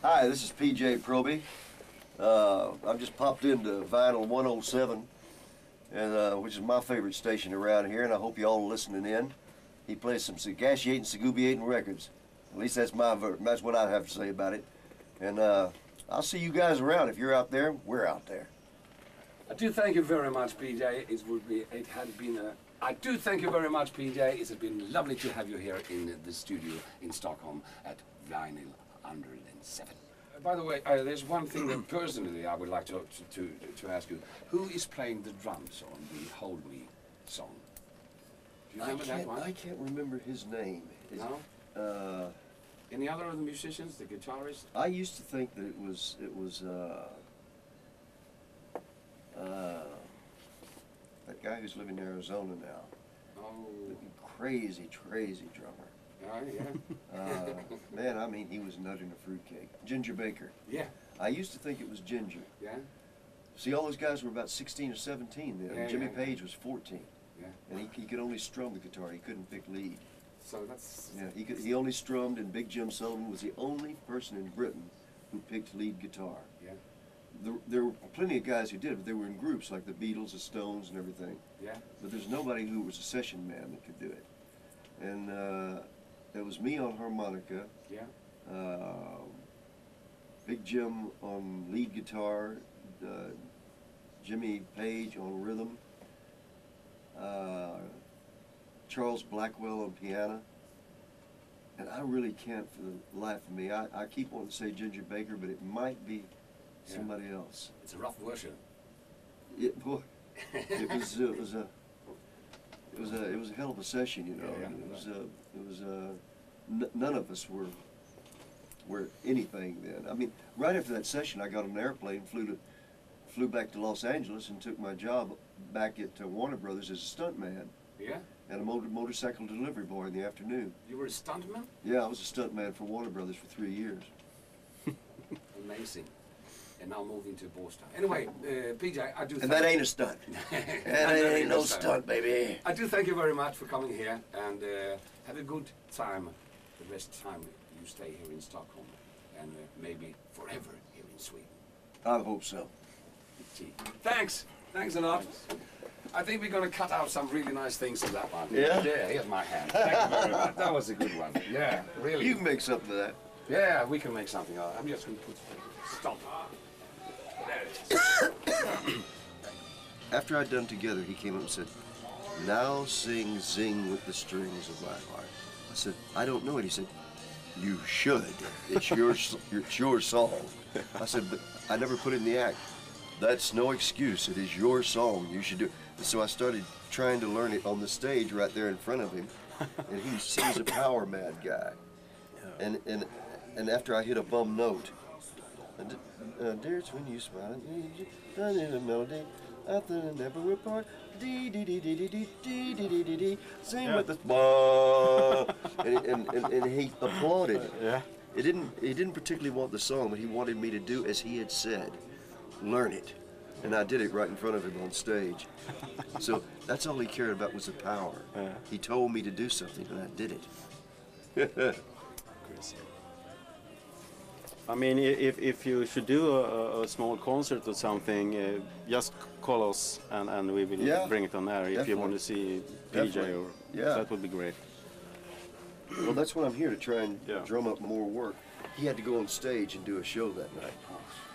Hi, this is P.J.Proby. I've just popped into Vinyl107, and which is my favorite station around here, and I hope you all are listening in. He plays some Sagaciating, Sagubiating records. At least that's that's what I have to say about it. And I'll see you guys around. If you're out there, we're out there. I do thank you very much, PJ. I do thank you very much, PJ. It has been lovely to have you here in the studio in Stockholm at Vinyl107. By the way, there's one thing that personally I would like to ask you. Who is playing the drums on the Hold Me song? Do you remember that one? I can't remember his name. No? Any other of the musicians, the guitarist? I used to think that it was that guy who's living in Arizona now. Oh. The crazy drummer. Yeah. Man, I mean, he was nutting a fruitcake. Ginger Baker. Yeah. I used to think it was Ginger. Yeah. See, all those guys were about 16 or 17 then. Yeah, Jimmy Page was 14. Yeah. And he could only strum the guitar. He couldn't pick lead. So that's... Yeah, he only strummed, and Big Jim Sullivan was the only person in Britain who picked lead guitar. Yeah. There were plenty of guys who did, but they were in groups like the Beatles, the Stones, and everything. Yeah. But there's nobody who was a session man that could do it. And there was me on harmonica. Yeah. Big Jim on lead guitar. Jimmy Page on rhythm. Charles Blackwell on piano. And I really can't for the life of me. I keep wanting to say Ginger Baker, but it might be somebody else. It's a rough version. Boy, it was a hell of a session, you know. Yeah, none of us were anything then. I mean, right after that session, I got on an airplane, flew back to Los Angeles, and took my job back at Warner Brothers as a stuntman. Yeah. And a motorcycle delivery boy in the afternoon. You were a stuntman? Yeah, I was a stuntman for Warner Brothers for 3 years. Amazing. And now moving to Boston. Anyway, PJ, I do. And that ain't a stunt. That ain't no stunt, baby. I do thank you very much for coming here, and have a good time. The rest time you stay here in Stockholm, and maybe forever here in Sweden. I hope so. Thanks. Thanks a lot. I think we're going to cut out some really nice things in that one. Yeah? Yeah, here's my hand. Thank you very much. That was a good one. Yeah, really. You can make something of that. Yeah, we can make something of it. I'm just going to put... Stop. There it is. After I'd done Together, he came up and said, "Now sing Zing with the Strings of My Heart." I said, "I don't know it." He said, "You should. It's your song." I said, "But I never put it in the act." "That's no excuse. It is your song. You should do it." And so I started trying to learn it on the stage right there in front of him. And he's a power mad guy. And after I hit a bum note, "Dear, it's when you smile at me, done in a melody, after and never will part, dee dee dee dee dee dee dee dee dee dee dee, sing with the and he applauded. Yeah. He didn't particularly want the song, but he wanted me to do as he had said, learn it. And I did it right in front of him on stage. So that's all he cared about was the power. Yeah. He told me to do something, and I did it. I mean, if you should do a small concert or something, just call us and we will bring it on air. If you want to see PJ, or that would be great. Well, that's what I'm here to try and drum up more work. He had to go on stage and do a show that night.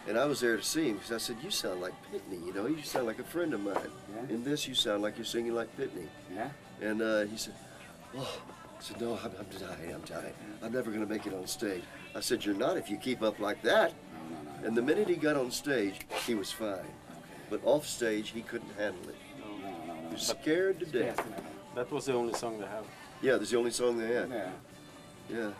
And I was there to see him because I said, "You sound like Pitney, you know, you sound like a friend of mine. Yeah. In this, you sound like you're singing like Pitney." Yeah. And he said, "Oh," I said, "No, I'm dying. I'm never going to make it on stage." I said, "You're not if you keep up like that." No. And the minute he got on stage, he was fine. But off stage, he couldn't handle it. No. He was scared to death. That was the only song they have. Yeah, that's the only song they had. Yeah. Yeah.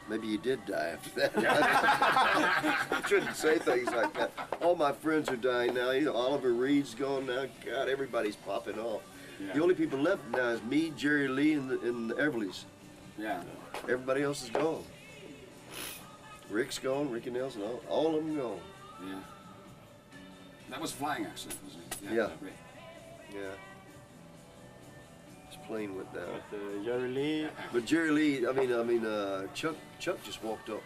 Maybe you did die after that. I shouldn't say things like that. All my friends are dying now. You know, Oliver Reed's gone now. God, everybody's popping off. Yeah. The only people left now is me, Jerry Lee, and the Everlys. Yeah. Everybody else is gone. Rick's gone, Ricky Nelson, all of them gone. Yeah. That was Flying accident, wasn't it? Yeah. Yeah. It's plane went down. But Jerry Lee. But Jerry Lee, Chuck just walked out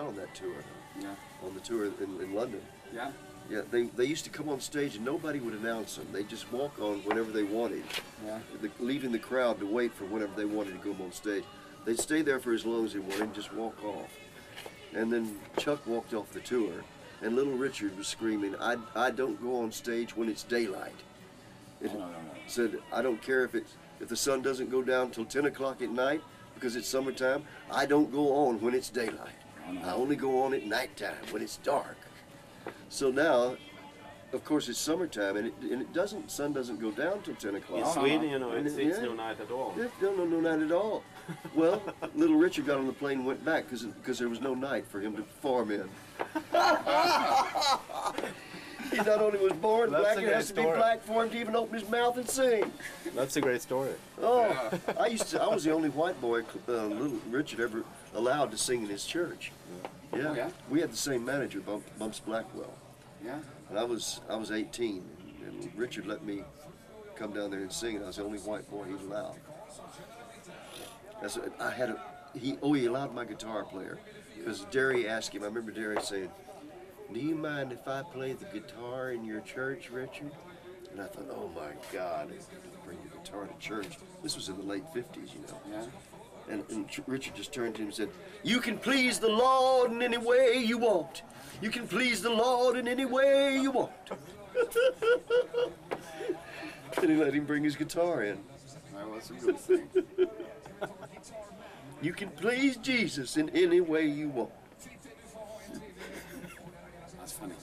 on that tour. Yeah. On the tour in London. Yeah. Yeah, they used to come on stage and nobody would announce them. They'd just walk on whenever they wanted, leaving the crowd to wait for whenever they wanted to go on stage. They'd stay there for as long as they wanted and just walk off. And then Chuck walked off the tour, and Little Richard was screaming, I don't go on stage when it's daylight. No. Said, I don't care if the sun doesn't go down till 10 o'clock at night because it's summertime, I don't go on when it's daylight. I only go on at nighttime when it's dark. So now, of course, it's summertime, and sun doesn't go down till 10 o'clock. In Sweden, you know, it's no night at all. No night at all. Well, Little Richard got on the plane and went back because there was no night for him to perform in. He not only was born black, it has to be black for him to even open his mouth and sing. That's a great story. Oh, I was the only white boy Little Richard ever allowed to sing in his church. Yeah. Oh, yeah? We had the same manager, Bumps Blackwell. Yeah. And I was 18, and Richard let me come down there and sing, and I was the only white boy he allowed. He allowed my guitar player, because Derry asked him. I remember Derry saying, "Do you mind if I play the guitar in your church, Richard?" And I thought, oh my God, bring your guitar to church. This was in the late 50s, you know. Yeah. And Richard just turned to him and said, "You can please the Lord in any way you want. You can please the Lord in any way you want." And he let him bring his guitar in. Well, that's a good thing. You can please Jesus in any way you want. That's funny.